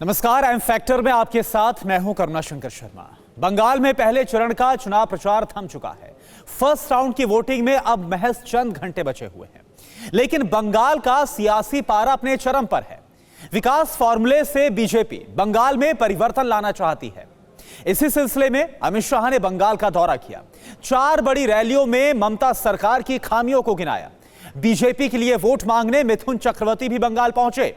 नमस्कार, M factor में आपके साथ मैं हूं करुणा शंकर शर्मा। बंगाल में पहले चरण का चुनाव प्रचार थम चुका है। फर्स्ट राउंड की वोटिंग में अब महज चंद घंटे बचे हुए हैं, लेकिन बंगाल का सियासी पारा अपने चरम पर है। विकास फॉर्मूले से बीजेपी बंगाल में परिवर्तन लाना चाहती है। इसी सिलसिले में अमित शाह ने बंगाल का दौरा किया। 4 बड़ी रैलियों में ममता सरकार की खामियों को गिनाया। बीजेपी के लिए वोट मांगने मिथुन चक्रवर्ती भी बंगाल पहुंचे।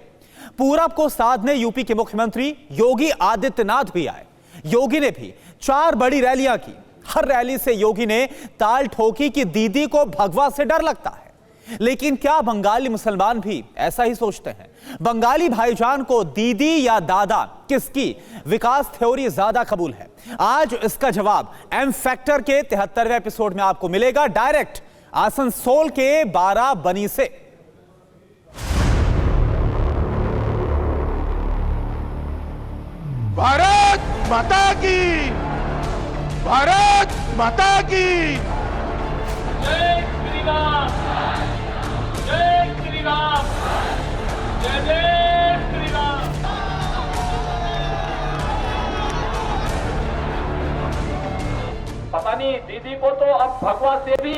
पूरब को साधने यूपी के मुख्यमंत्री योगी आदित्यनाथ भी आए। योगी ने भी 4 बड़ी रैलियां की। हर रैली से योगी ने ताल ठोकी कि दीदी को भगवा से डर लगता है। लेकिन क्या बंगाली मुसलमान भी ऐसा ही सोचते हैं? बंगाली भाईजान को दीदी या दादा किसकी विकास थ्योरी ज्यादा कबूल है? आज इसका जवाब एम फैक्टर के 73वें एपिसोड में आपको मिलेगा, डायरेक्ट आसनसोल के 12 बनी से। भारत माता की, भारत माता की। जय श्री राम, जय श्री राम, जय जय श्री राम। पता नहीं दीदी को तो अब भगवा से भी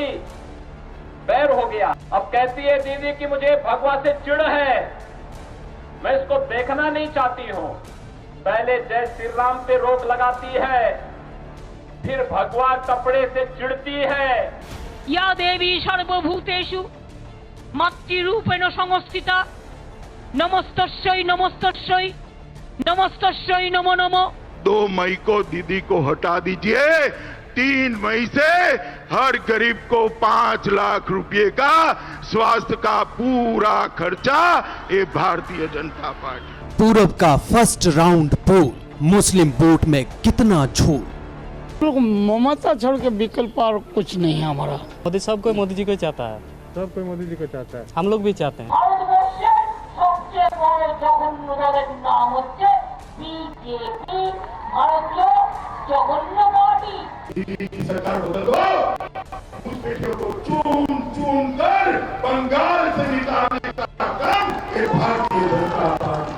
बैर हो गया। अब कहती है दीदी कि मुझे भगवा से चिढ़ है, मैं इसको देखना नहीं चाहती हूं। पहले जय श्री राम पे रोक लगाती है, फिर भगवा कपड़े से चिढ़ती है। या देवी सर्वभूतेषु मातृरूपेण संस्थिता नमस्तस्यै नमस्तस्यै नमस्तस्यै नमो नमो। 2 मई को दीदी को हटा दीजिए। 3 मई से हर गरीब को 5 लाख रुपए का स्वास्थ्य का पूरा खर्चा ये भारतीय जनता पार्टी। पूरब का फर्स्ट राउंड पोल, मुस्लिम वोट में कितना झूठ? ममता छोड़ के विकल्प और कुछ नहीं है हमारा। मोदी सब कोई मोदी जी को चाहता है, सब कोई मोदी जी को चाहता है, हम लोग भी चाहते हैं। ভারতবর্ষের সবচেয়ে বড় জঘন্য দলের নাম হচ্ছে বিজেপি, ভারতীয় জঘন্য পার্টি। दीदी की सरकार बदल दो, उस बेटियों को चुन चुन कर बंगाल से निकालने का काम ये भारतीय जनता पार्टी।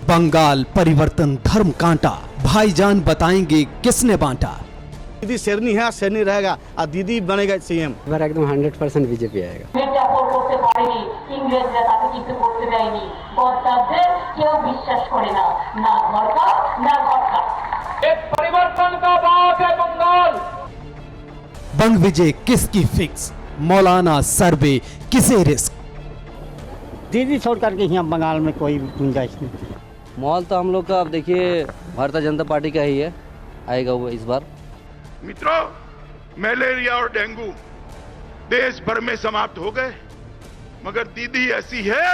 बंगाल परिवर्तन धर्म कांटा, भाईजान बताएंगे किसने बांटा। दीदी शेरनी है, शेरनी रहेगा और दीदी बनेगा सीएम। एकदम 100% बीजेपी आएगा। মির্জাপুর করতে পারেনি, ইংরেজরা তাকে কিছু করতে দেয়নি। গদ্দারদের কেউ বিশ্বাস করে না, না ঘরকা না ঘটকা। एक परिवर्तन का बात है बंगाल। बंग विजय किसकी फिक्स, मौलाना सर्वे किसे रिस्क? दीदी छोड़ करके यहाँ बंगाल में कोई गुंजाइश नहीं। माहौल तो हम लोग का अब देखिए भारतीय जनता पार्टी का ही है, आएगा वो इस बार। मित्रों, मलेरिया और डेंगू देश भर में समाप्त हो गए, मगर दीदी ऐसी है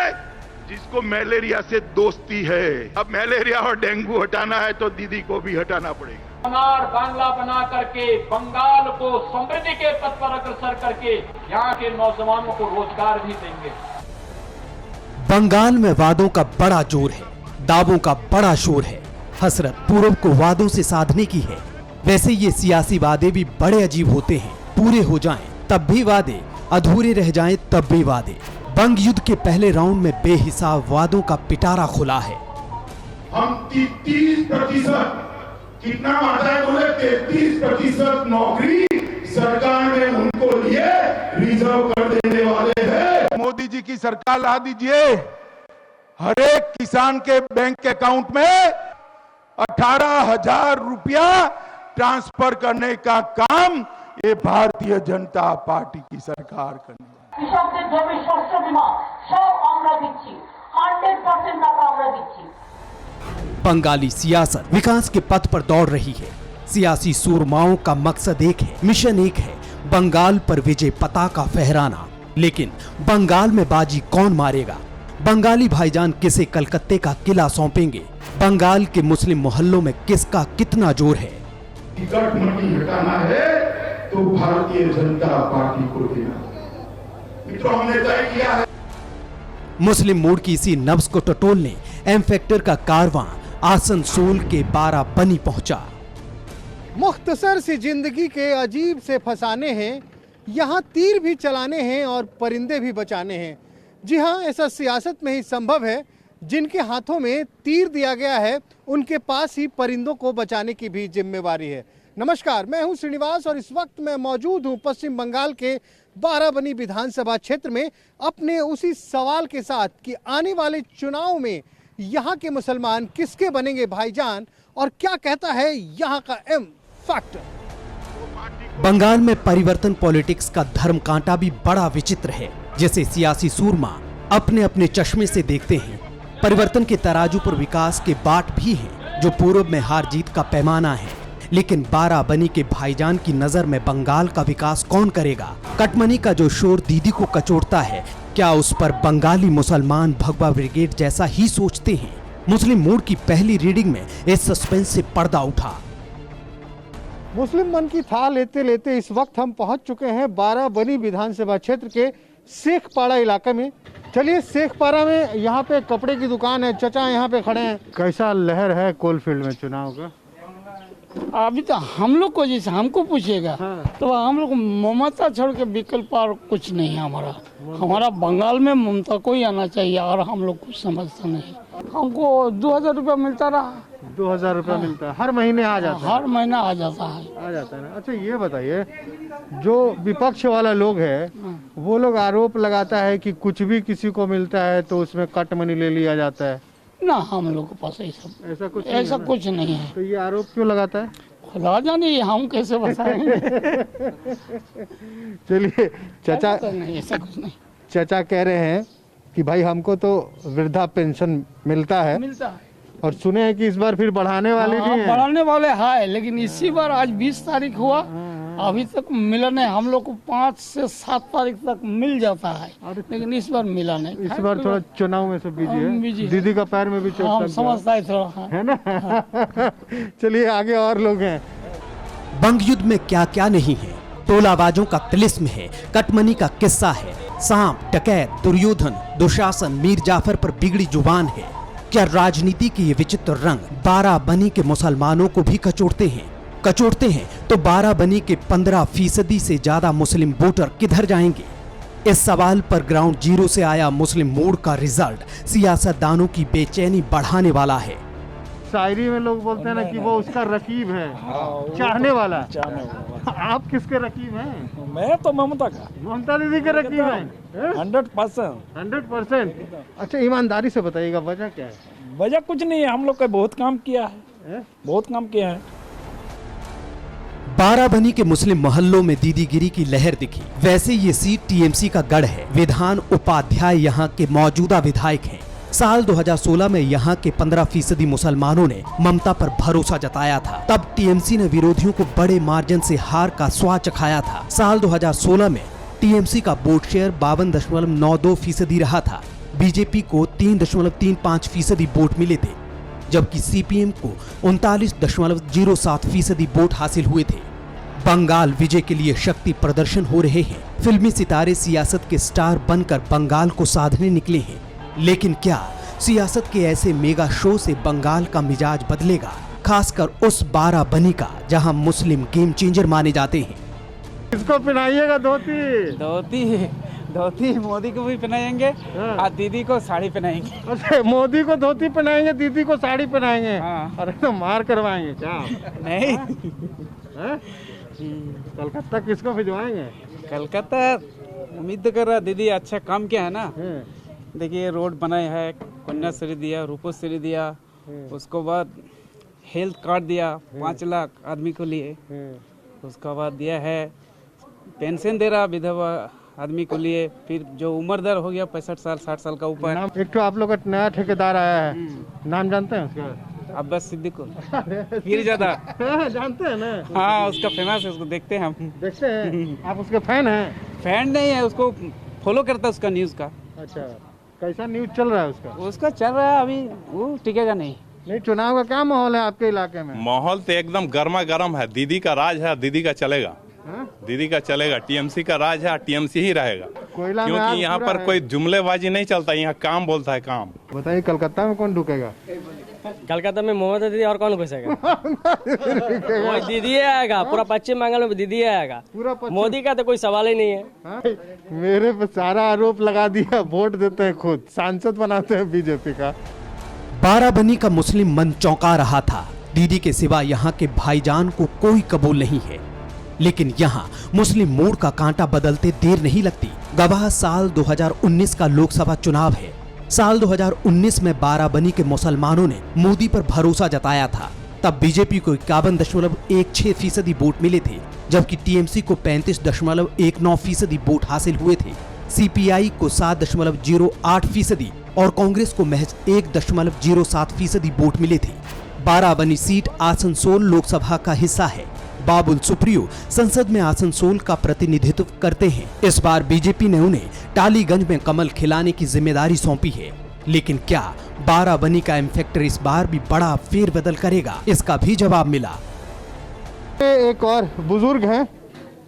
जिसको मलेरिया से दोस्ती है। अब मलेरिया और डेंगू हटाना है तो दीदी को भी हटाना पड़ेगा। अनार बांग्ला बना करके बंगाल को समृद्धि के पथ पर अग्रसर करके यहाँ के नौजवानों को रोजगार भी देंगे। बंगाल में वादों का बड़ा जोर है, दावों का बड़ा शोर है। हसरत पूरब को वादों से साधने की है। वैसे ये सियासी वादे भी बड़े अजीब होते हैं। पूरे हो जाएं तब भी वादे, अधूरे रह जाएं तब भी वादे। बंग युद्ध के पहले राउंड में बेहिसाब वादों का पिटारा खुला है। हम 33% कितना आता है बोले 33% नौकरी सरकार ने उनको लिए रिजर्व कर देने वाले हैं। मोदी जी की सरकार ला दीजिए। हर एक किसान के बैंक अकाउंट में 18,000 रुपया ट्रांसफर करने का काम ये भारतीय जनता पार्टी की सरकार करने। কৃষকদের জমি শস্য বীমা সব আমরা দিচ্ছি, 100% টাকা আমরা দিচ্ছি। बंगाली सियासत विकास के पथ पर दौड़ रही है। सियासी सूरमाओं का मकसद एक है, मिशन एक है, बंगाल पर विजय पताका फहराना। लेकिन बंगाल में बाजी कौन मारेगा? बंगाली भाईजान किसे कलकत्ते का किला सौंपेंगे? बंगाल के मुस्लिम मोहल्लों में किसका कितना जोर है? टिकट मंडी हटाना है तो भारतीय जनता पार्टी को देना। मित्रों, हमने तय किया है। मुस्लिम मूड की इसी नब्ज को टटोलने एम फैक्टर का कारवां आसनसोल के 12 बनी पहुंचा। मुख्तसर सी जिंदगी के अजीब से फसाने हैं, यहाँ तीर भी चलाने हैं और परिंदे भी बचाने हैं। जी हाँ, ऐसा सियासत में ही संभव है जिनके हाथों में तीर दिया गया है उनके पास ही परिंदों को बचाने की भी जिम्मेवारी है। नमस्कार, मैं हूं श्रीनिवास और इस वक्त मैं मौजूद हूं पश्चिम बंगाल के बाराबनी विधानसभा क्षेत्र में अपने उसी सवाल के साथ कि आने वाले चुनाव में यहाँ के मुसलमान किसके बनेंगे भाईजान और क्या कहता है यहाँ का एम फैक्टर। बंगाल में परिवर्तन पॉलिटिक्स का धर्म कांटा भी बड़ा विचित्र है, जिसे सियासी सूरमा अपने अपने चश्मे से देखते हैं। परिवर्तन के तराजू पर विकास के बाट भी हैं, जो पूर्व में हार जीत का पैमाना है। लेकिन बाराबनी के भाईजान की नजर में बंगाल का विकास कौन करेगा? कटमनी का जो शोर दीदी को कचोटता है, क्या उस पर बंगाली मुसलमान भगवा ब्रिगेड जैसा ही सोचते हैं? मुस्लिम मूड की पहली रीडिंग में इस सस्पेंस से पर्दा उठा। मुस्लिम मन की था लेते लेते इस वक्त हम पहुंच चुके हैं बाराबनी विधानसभा क्षेत्र के शेखपाड़ा इलाके में। चलिए, शेखपाड़ा में यहाँ पे कपड़े की दुकान है, चचा यहाँ पे खड़े हैं। कैसा लहर है कोलफील्ड में चुनाव का? अभी तो हम लोग को जैसे हमको पूछेगा तो हम लोग ममता छोड़ के विकल्प और कुछ नहीं है हमारा बंगाल में ममता को ही आना चाहिए और हम लोग कुछ समझते नहीं। हमको 2000 रुपया मिलता रहा। 2000 रुपया मिलता है हर महीने? आ जाता है, हर महीना आ जाता है ना। अच्छा, ये बताइए, जो विपक्ष वाला लोग है वो लोग आरोप लगाता है कि कुछ भी किसी को मिलता है तो उसमें कट मनी ले लिया जाता है ना। हम लोग के पास ऐसा कुछ नहीं है। तो ये आरोप क्यों लगाता है? खुदा जाने, हम कैसे बताएंगे। चलिए, चचा नहीं, ऐसा कुछ नहीं। चचा कह रहे हैं कि भाई हमको तो वृद्धा पेंशन मिलता है और सुने हैं कि इस बार फिर बढ़ाने वाले भी हैं। बढ़ाने वाले है, लेकिन इसी बार आज 20 तारीख हुआ, अभी तक मिला नहीं। हम लोग को 5 से 7 तारीख तक मिल जाता है, लेकिन इस बार मिला नहीं। इस बार थोड़ा चुनाव में सब बिजी है। दीदी का पैर में भी चोट हम समझता है थोड़ा, है ना। चलिए, आगे और लोग हैं। बंग युद्ध में क्या क्या नहीं है। टोलाबाजों का तिलिस्म है, कटमनी का किस्सा है, सांप, डकैत, दुर्योधन, दुशासन, मीर जाफर पर बिगड़ी जुबान है। क्या राजनीति के ये विचित्र रंग बाराबनी के मुसलमानों को भी कचोटते हैं तो बाराबनी के 15% से ज्यादा मुस्लिम वोटर किधर जाएंगे? इस सवाल पर ग्राउंड जीरो से आया मुस्लिम मोड़ का रिजल्ट सियासतदानों की बेचैनी बढ़ाने वाला है। शायरी में लोग बोलते हैं ना कि वो उसका रकीब है, चाहने वाला। आप किसके रकीब हैं? मैं तो ममता का, ममता दीदी के रकीब हैं 100%। अच्छा, ईमानदारी से बताइएगा, वजह क्या है? वजह कुछ नहीं है, हम लोग का बहुत काम किया है। बाराबनी के मुस्लिम मोहल्लों में दीदीगिरी की लहर दिखी। वैसे ये सीट टीएमसी का गढ़ है। विधान उपाध्याय यहाँ के मौजूदा विधायक हैं। साल 2016 में यहाँ के 15% मुसलमानों ने ममता पर भरोसा जताया था। तब टीएमसी ने विरोधियों को बड़े मार्जिन से हार का स्वाद चखाया था। साल 2016 में टीएमसी का वोट शेयर 52.92% रहा था। बीजेपी को 3.35% वोट मिले थे, जबकि सीपीएम को 39.07% वोट हासिल हुए थे। बंगाल विजय के लिए शक्ति प्रदर्शन हो रहे हैं। फिल्मी सितारे सियासत के स्टार बनकर बंगाल को साधने निकले हैं। लेकिन क्या सियासत के ऐसे मेगा शो से बंगाल का मिजाज बदलेगा? खासकर उस बाराबनी का, जहां मुस्लिम गेम चेंजर माने जाते हैं। किसको पहनाइएगा धोती मोदी को भी पहनाएंगे और दीदी को साड़ी पहनाएंगे। अच्छा, मोदी को धोती पहनाएंगे, दीदी को साड़ी पहनाएंगे। अरे तो मार करवाएंगे क्या? नहीं। कलकत्ता किसको भिजवाएंगे? कलकत्ता उम्मीद तो कर रहा, दीदी अच्छा काम किया है ना। देखिए, रोड बनाए है, कन्याश्री दिया, रूपश्री दिया, उसको बाद हेल्थ कार्ड दिया 5 लाख आदमी को लिए, उसका बाद दिया है पेंशन दे रहा विधवा आदमी को लिए। फिर जो उम्र दर हो गया 65 साल 60 साल का ऊपर। एक तो आप लोग का नया ठेकेदार आया है, नाम जानते हैं उसका? अब्बास सिद्दीकी फिर ज्यादा जानते हैं ना? हाँ, उसका फेमस है, उसको देखते हैं हम। देखते हैं? आप उसके फैन हैं? फैन नहीं है, उसको फॉलो करता है, उसका न्यूज का। अच्छा, कैसा न्यूज चल रहा है उसका चल रहा है, अभी वो टिकेगा नहीं। चुनाव का क्या माहौल है आपके इलाके में? माहौल तो एकदम गर्मा गर्म है। दीदी का राज है, दीदी का चलेगा। दीदी का चलेगा। टीएमसी का राज है, टीएमसी ही रहेगा, क्योंकि यहाँ पर कोई जुमलेबाजी नहीं चलता, यहाँ काम बोलता है काम। बताइए, कलकत्ता में कौन ढुकेगा? कलकत्ता में ममता दीदी और कौन घुसेगा? वही दीदी आएगा, पूरा पश्चिम बंगाल में दीदी आएगा। मोदी का तो कोई सवाल ही नहीं है। मेरे पे सारा आरोप लगा दिया, वोट देते हैं खुद, सांसद बनाते हैं बीजेपी का। बाराबनी का मुस्लिम मन चौंका रहा था। दीदी के सिवा यहाँ के भाईजान को कोई कबूल नहीं है, लेकिन यहाँ मुस्लिम मोड़ का कांटा बदलते देर नहीं लगती। गवाह साल 2019 का लोकसभा चुनाव है। साल 2019 में बाराबनी के मुसलमानों ने मोदी पर भरोसा जताया था। तब बीजेपी को 51.16% वोट मिले थे, जबकि टीएमसी को 35.19% वोट हासिल हुए थे। सीपीआई को 7.08% और कांग्रेस को महज 1.07% वोट मिले थे। बाराबनी सीट आसनसोल लोकसभा का हिस्सा है। बाबुल सुप्रियो संसद में आसनसोल का प्रतिनिधित्व करते हैं। इस बार बीजेपी ने उन्हें टालीगंज में कमल खिलाने की जिम्मेदारी सौंपी है, लेकिन क्या बाराबनी का इम्फेक्टर इस बार भी बड़ा फेरबदल करेगा? इसका भी जवाब मिला। एक और बुजुर्ग हैं,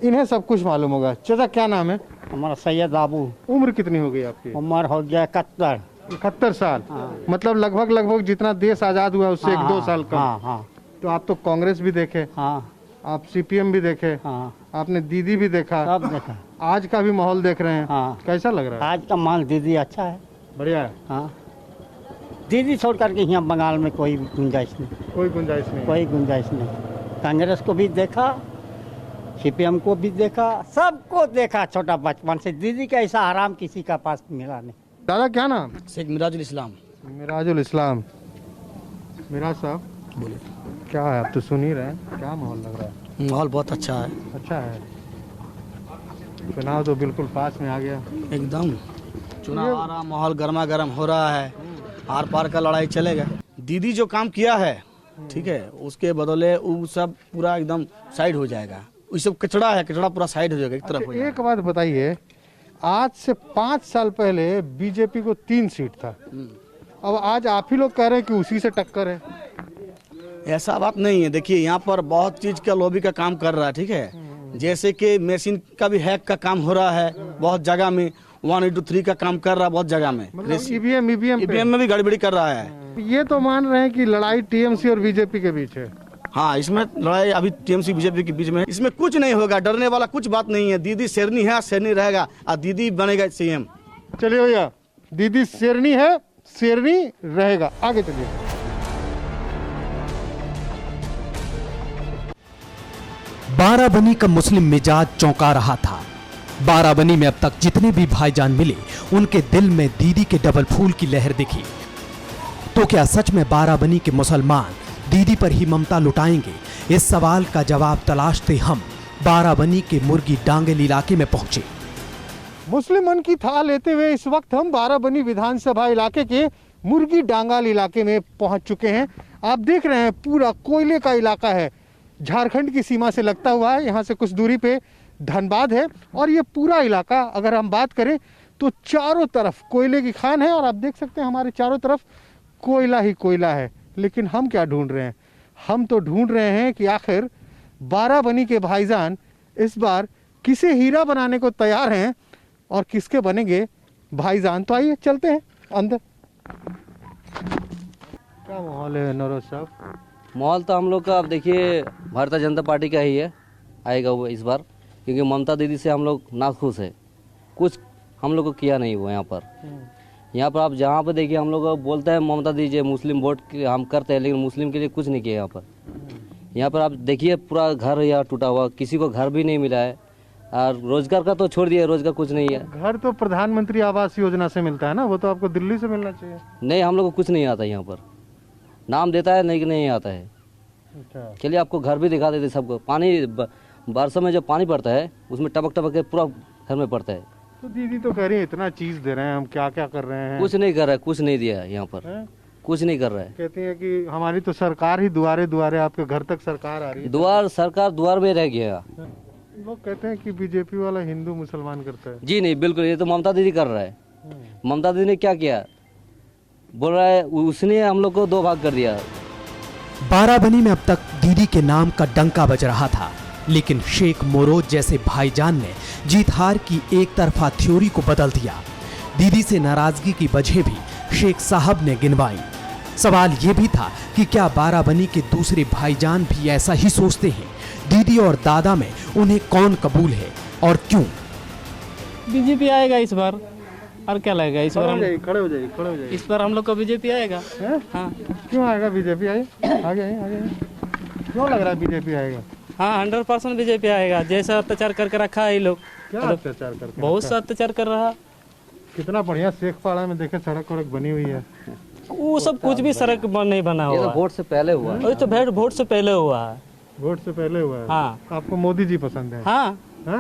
इन्हें सब कुछ मालूम होगा। चाचा क्या नाम है? हमारा सैयद आबू। उम्र कितनी हो गई आपकी? उम्र हो गया 71 साल। मतलब लगभग जितना देश आजाद हुआ उससे 1-2 साल कम। हाँ। तो आप तो कांग्रेस भी देखे, आप सीपीएम भी देखे, आपने दीदी भी देखा, सब देखा। आज का भी माहौल देख रहे हैं, कैसा लग रहा है? आज का माहौल दीदी अच्छा है, बढ़िया है। हाँ, दीदी छोड़ करके यहाँ बंगाल में कोई गुंजाइश नहीं। कोई गुंजाइश नहीं? कोई गुंजाइश नहीं। कांग्रेस को भी देखा, सीपीएम को भी देखा, सबको देखा छोटा बचपन से। दीदी का ऐसा आराम किसी का पास मिला नहीं। दादा क्या नाम? शेख मिराजुल इस्लाम। मिराजुल इस्लाम। मिराज साहब बोलिए। क्या है, आप तो सुन ही रहे हैं, क्या माहौल लग रहा है? माहौल बहुत अच्छा है। अच्छा है। चुनाव तो बिल्कुल पास में आ गया एकदम। चुनाव आ रहा, माहौल गर्मा गर्म हो रहा है, आर पार का लड़ाई चलेगा। दीदी जो काम किया है, ठीक है, उसके बदले वो सब पूरा एकदम साइड हो जाएगा। वो सब कचड़ा है, कचड़ा पूरा साइड हो जाएगा, एक तरफ हो जाएगा। एक बात बताइए, आज से 5 साल पहले बीजेपी को 3 सीट था, अब आज आप ही लोग कह रहे हैं कि उसी से टक्कर है। ऐसा बात नहीं है। देखिए यहाँ पर बहुत चीज का लॉबी का काम कर रहा है, ठीक है। जैसे कि मशीन का भी हैक का काम हो रहा है बहुत जगह में, 183 का काम कर रहा है बहुत जगह में। ईवीएम में भी गड़बड़ी कर रहा है। ये तो मान रहे हैं कि लड़ाई टीएमसी और बीजेपी के बीच है। हाँ, इसमें लड़ाई अभी टीएमसी बीजेपी के बीच में है। इसमें कुछ नहीं होगा, डरने वाला कुछ बात नहीं है। दीदी शेरनी है, शेरनी रहेगा, और दीदी बनेगा सीएम। चलिए भैया, दीदी शेरनी है, शेरनी रहेगा। आगे चलिए। बाराबनी का मुस्लिम मिजाज चौंका रहा था। बाराबनी में अब तक जितने भी भाईजान मिले, उनके दिल में दीदी के डबल फूल की लहर दिखी। तो क्या सच में बाराबनी के मुसलमान दीदी पर ही ममता लुटाएंगे? इस सवाल का जवाब तलाशते हम बाराबनी के मुर्गी डांगल इलाके में पहुंचे। मुस्लिम मन की थाह लेते हुए इस वक्त हम बाराबनी विधानसभा इलाके के मुर्गी डांगल इलाके में पहुंच चुके हैं। आप देख रहे हैं, पूरा कोयले का इलाका है, झारखंड की सीमा से लगता हुआ है। यहाँ से कुछ दूरी पे धनबाद है, और ये पूरा इलाका अगर हम बात करें तो चारों तरफ कोयले की खान है। और आप देख सकते हैं हमारे चारों तरफ कोयला ही कोयला है। लेकिन हम क्या ढूंढ रहे हैं? हम तो ढूंढ रहे हैं कि आखिर बाराबनी के भाईजान इस बार किसे हीरा बनाने को तैयार हैं और किसके बनेंगे भाईजान। तो आइए चलते हैं अंदर। क्या माहौल है नरोज साहब? माहौल तो हम लोग का अब देखिए भारतीय जनता पार्टी का ही है, आएगा वो इस बार, क्योंकि ममता दीदी से हम लोग नाखुश है। कुछ हम लोग को किया नहीं वो यहाँ पर आप जहाँ पर देखिए हम लोग बोलते हैं ममता दीजिए, मुस्लिम वोट हम करते हैं, लेकिन मुस्लिम के लिए कुछ नहीं किया यहाँ पर आप देखिए पूरा घर यहाँ टूटा हुआ, किसी को घर भी नहीं मिला है। और रोजगार का तो छोड़ दिया, रोजगार कुछ नहीं है। घर तो प्रधानमंत्री आवास योजना से मिलता है ना, वो तो आपको दिल्ली से मिलना चाहिए। नहीं, हम लोग को कुछ नहीं आता यहाँ पर, नाम देता है नहीं आता है। चलिए आपको घर भी दिखा देते सबको। पानी बारिश में जब पानी पड़ता है उसमें टपक टपक के पूरा घर में पड़ता है। तो दीदी तो कह रही है इतना चीज दे रहे हैं, हम क्या क्या कर रहे हैं। कुछ नहीं कर रहा है, कुछ नहीं दिया है यहाँ पर, कुछ नहीं कर रहा है। कहती है कि हमारी तो सरकार ही दुआरे दुआरे आपके घर तक सरकार आ रही है। सरकार द्वार में रह गया। लोग कहते हैं कि बीजेपी वाला हिंदू मुसलमान करता है। जी नहीं, बिल्कुल, ये तो ममता दीदी कर रहा है। ममता दीदी ने क्या किया, बोल रहा है उसने हम लोग को 2 भाग कर दिया। बाराबनी में अब तक दीदी के नाम का डंका बज रहा था, लेकिन शेख मोरोज जैसे भाईजान ने जीत हार की एक तरफा थ्योरी को बदल दिया। दीदी से नाराजगी की वजह भी शेख साहब ने गिनवाई। सवाल ये भी था कि क्या बाराबनी के दूसरे भाईजान भी ऐसा ही सोचते हैं? दीदी और दादा में उन्हें कौन कबूल है और क्यों? बीजेपी आएगा इस बार, और क्या लगेगा इस बार? खड़े हो जाइए। इस बार हम लोग का बीजेपी आएगा। हाँ, क्यों आएगा बीजेपी? आगे क्यों लग रहा है बीजेपी आएगा? हाँ 100% बीजेपी आएगा। जैसा अत्याचार करके रखा है ये लोग, क्या अत्याचार करके? बहुत सा अत्याचार कर रहा। कितना बढ़िया शेखपाड़ा में देखे सड़क बनी हुई है। वो सब कुछ भी सड़क नहीं बना ये हुआ तो वोट से पहले हुआ है। वही तो वोट से पहले हुआ है। वोट से पहले हुआ है। हाँ। आपको मोदी जी पसंद है? हाँ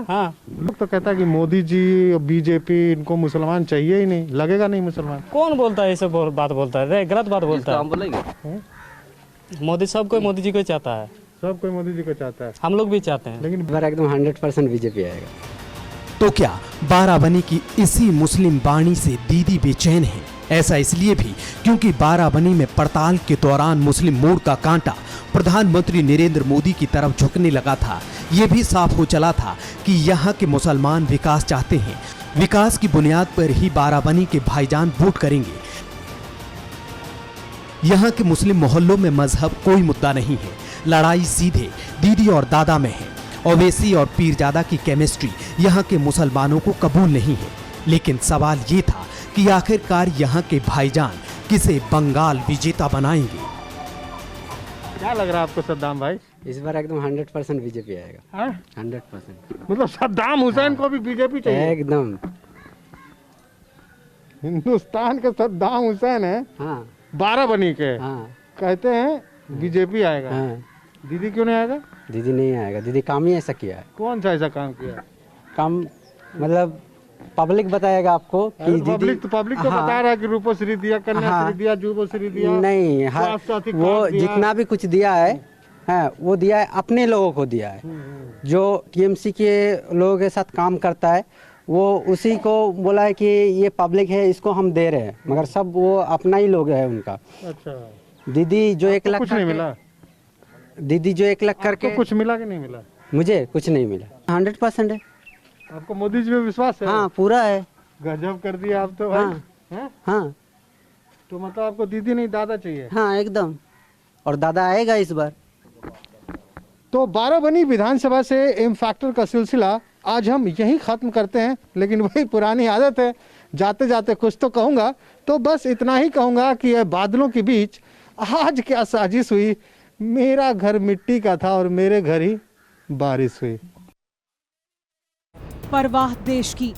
हाँ। लोग तो कहता है कि मोदी जी और बीजेपी, इनको मुसलमान चाहिए ही नहीं, लगेगा नहीं मुसलमान। कौन बोलता है ये सब बात बोलता है? गलत बात बोलता हम बोलेंगे है। मोदी सब कोई मोदी जी को चाहता है। सब कोई मोदी जी को चाहता है, हम लोग भी चाहते हैं। लेकिन एकदम 100% बीजेपी आएगा। तो क्या बाराबनी की इसी मुस्लिम बाणी से दीदी बेचैन है? ऐसा इसलिए भी क्योंकि बाराबनी में पड़ताल के दौरान मुस्लिम मोड़ का कांटा प्रधानमंत्री नरेंद्र मोदी की तरफ झुकने लगा था। ये भी साफ हो चला था कि यहाँ के मुसलमान विकास चाहते हैं। विकास की बुनियाद पर ही बाराबनी के भाईजान वोट करेंगे। यहाँ के मुस्लिम मोहल्लों में मजहब कोई मुद्दा नहीं है, लड़ाई सीधे दीदी और दादा में है। ओवैसी और पीरजादा की केमिस्ट्री यहाँ के मुसलमानों को कबूल नहीं है। लेकिन सवाल ये था कि आखिरकार यहाँ के भाईजान किसे बंगाल विजेता बनाएंगे? क्या लग रहा है आपको सद्दाम भाई? इस बार एकदम 100% बीजेपी आएगा। 100%। मतलब सद्दाम हुसैन को भी बीजेपी चाहिए? एकदम। हिंदुस्तान के सद्दाम हुसैन है। हाँ। बाराबनी के। हाँ। कहते हैं बीजेपी आएगा। हाँ। दीदी क्यों नहीं आएगा? दीदी नहीं आएगा। दीदी काम ही ऐसा किया है। कौन सा ऐसा काम किया? काम मतलब पब्लिक बताएगा आपको कि दीदी। पब्लिक तो बता रहा है कि रूपश्री दिया, कन्याश्री दिया, जुबश्री दिया। नहीं, वो जितना भी कुछ दिया है, वो दिया है अपने लोगों को दिया है। जो टीएमसी के लोगों के साथ काम करता है वो उसी को बोला है कि ये पब्लिक है, इसको हम दे रहे हैं, मगर सब वो अपना ही लोग है उनका। अच्छा। दीदी जो 1 लाख कुछ नहीं मिला? दीदी जो 1 लाख करके कुछ मिला कि नहीं मिला? मुझे कुछ नहीं मिला। 100% है। आपको मोदी जी में विश्वास है? हाँ पूरा है। गजब कर दिया आप तो भाई। हाँ। तो मतलब आपको दीदी नहीं दादा चाहिए? हाँ एकदम। और दादा आएगा इस बार। तो बाराबनी विधानसभा से एम फैक्टर का सिलसिला आज हम यहीं खत्म करते हैं। लेकिन वही पुरानी आदत है, जाते जाते कुछ तो कहूँगा, तो बस इतना ही कहूँगा कि यह बादलों के बीच आज क्या साजिश हुई। मेरा घर मिट्टी का था और मेरे घर ही बारिश हुई। परवाह देश की,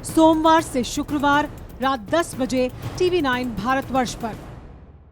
सोमवार से शुक्रवार रात 10 बजे TV9 भारतवर्ष पर।